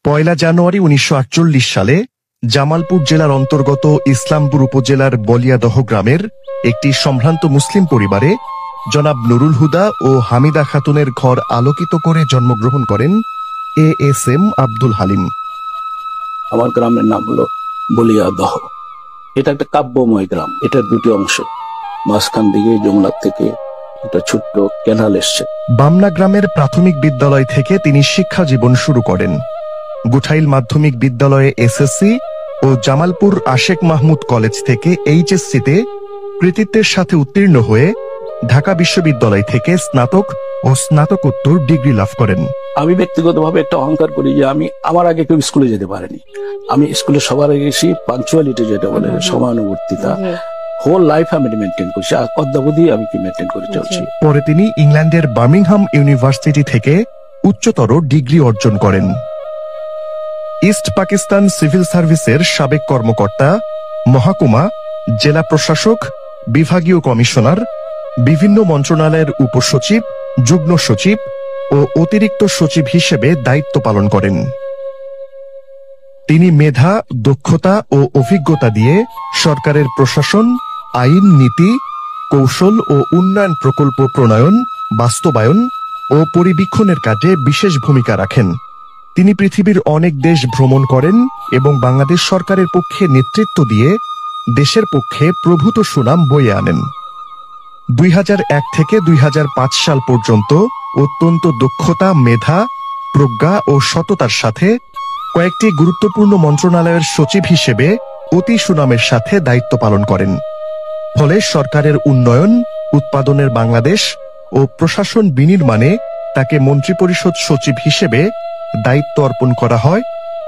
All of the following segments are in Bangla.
1 জানুয়ারি 1948 সালে জামালপুর জেলার অন্তর্গত ইসলামপুর উপজেলার বলিয়াদহ গ্রামের একটি সম্ভ্রান্ত মুসলিম পরিবারে জনাব নুরুল হুদা ও হামিদা খাতুনের ঘর আলোকিত করে জন্মগ্রহণ করেন ASM আব্দুল হালিম। আমার গ্রামের নাম হলো বলিয়াদহ। এটা একটা কাব্যময় গ্রাম। এটার দুটি অংশ, মাঝখান দিকে যমুনা থেকে একটা ছোট্ট ক্যানাল এসছে। বামনা গ্রামের প্রাথমিক বিদ্যালয় থেকে তিনি শিক্ষা জীবন শুরু করেন। গুঠাইল মাধ্যমিক বিদ্যালয়ে SSC ও জামালপুর আশেক মাহমুদ কলেজ থেকে HSC-তে কৃতিত্বের সাথে উত্তীর্ণ হয়ে ঢাকা বিশ্ববিদ্যালয় থেকে স্নাতক ও স্নাতকোত্তর ডিগ্রি লাভ করেন। আমি ব্যক্তিগতভাবে একটা অহংকার করি যে আমার আগে কেউ স্কুলে যেতে পারেনি। আমি স্কুলে সবার আগে গেছি। পাঞ্চুয়ালিটি যেটা বলে, সমানুবর্তিতা, হোল লাইফ আমি মেনটেন করছি, অদ্যাবধি আমি কি মেনটেন করে চলছি। পরে তিনি ইংল্যান্ডের বার্মিংহাম ইউনিভার্সিটি থেকে উচ্চতর ডিগ্রি অর্জন করেন। ইস্ট পাকিস্তান সিভিল সার্ভিসের সাবেক কর্মকর্তা, মহকুমা, জেলা প্রশাসক, বিভাগীয় কমিশনার, বিভিন্ন মন্ত্রণালয়ের উপসচিব, যুগ্ম সচিব ও অতিরিক্ত সচিব হিসেবে দায়িত্ব পালন করেন। তিনি মেধা, দক্ষতা ও অভিজ্ঞতা দিয়ে সরকারের প্রশাসন, আইন, নীতি, কৌশল ও উন্নয়ন প্রকল্প প্রণয়ন, বাস্তবায়ন ও পরিবীক্ষণের কাজে বিশেষ ভূমিকা রাখেন। তিনি পৃথিবীর অনেক দেশ ভ্রমণ করেন এবং বাংলাদেশ সরকারের পক্ষে নেতৃত্ব দিয়ে দেশের পক্ষে প্রভূত সুনাম বয়ে আনেন। 2001 থেকে 2005 সাল পর্যন্ত অত্যন্ত দক্ষতা, মেধা, প্রজ্ঞা ও সততার সাথে কয়েকটি গুরুত্বপূর্ণ মন্ত্রণালয়ের সচিব হিসেবে অতি সুনামের সাথে দায়িত্ব পালন করেন। ফলে সরকারের উন্নয়ন, উৎপাদনের বাংলাদেশ ও প্রশাসন বিনির্মাণে তাকে মন্ত্রিপরিষদ সচিব হিসেবে দায়িত্ব অর্পণ করা হয়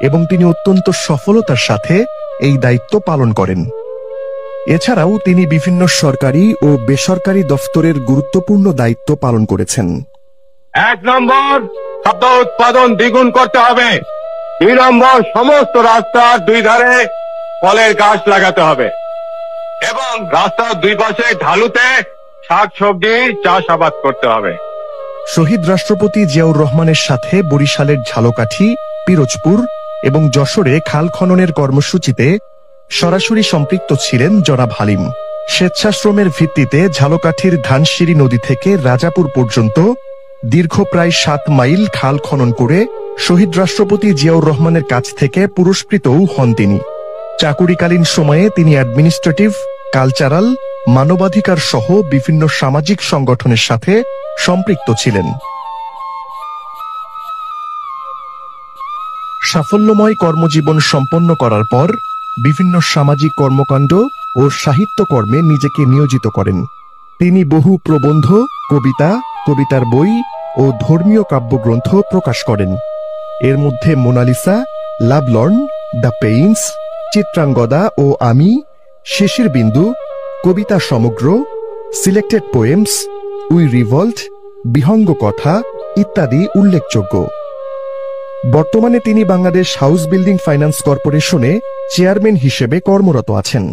এবং তিনি অত্যন্ত সফলতার সাথে এই দায়িত্ব পালন করেন। এছাড়াও তিনি বিভিন্ন সরকারি ও বেসরকারি দফতরের গুরুত্বপূর্ণ দায়িত্ব পালন করেছেন। 1 নম্বর, খাদ্য উৎপাদন দ্বিগুণ করতে হবে। 2 নম্বর, সমস্ত রাস্তার 2 ধারে ফলের গাছ লাগাতে হবে এবং রাস্তার 2 পাশে ঢালুতে শাকসবজি চাষাবাদ করতে হবে। শহীদ রাষ্ট্রপতি জিয়াউর রহমানের সাথে বরিশালের ঝালকাঠি, পিরোজপুর এবং যশোরে খাল খননের কর্মসূচিতে সরাসরি সম্পৃক্ত ছিলেন জনাব হালিম। স্বেচ্ছাশ্রমের ভিত্তিতে ঝালকাঠির ধানসিঁড়ি নদী থেকে রাজাপুর পর্যন্ত দীর্ঘ প্রায় 7 মাইল খাল খনন করে শহীদ রাষ্ট্রপতি জিয়াউর রহমানের কাছ থেকে পুরস্কৃতও হন তিনি। চাকুরিকালীন সময়ে তিনি অ্যাডমিনিস্ট্রেটিভ, কালচারাল, মানবাধিকার সহ বিভিন্ন সামাজিক সংগঠনের সাথে সম্পৃক্ত ছিলেন। সাফল্যময় কর্মজীবন সম্পন্ন করার পর বিভিন্ন সামাজিক কর্মকাণ্ড ও সাহিত্যকর্মে নিজেকে নিয়োজিত করেন। তিনি বহু প্রবন্ধ, কবিতা, কবিতার বই ও ধর্মীয় কাব্যগ্রন্থ প্রকাশ করেন। এর মধ্যে Mona Lisa, lovelorn, the pains, Chitrangada ও আমি, শিশির বিন্দু, কবিতা সমগ্র, selected poems, we revolt, Bihanga Katha ইত্যাদি উল্লেখযোগ্য। বর্তমানে তিনি বাংলাদেশ হাউস বিল্ডিং ফাইন্যান্স কর্পোরেশনে চেয়ারম্যান হিসেবে কর্মরত আছেন।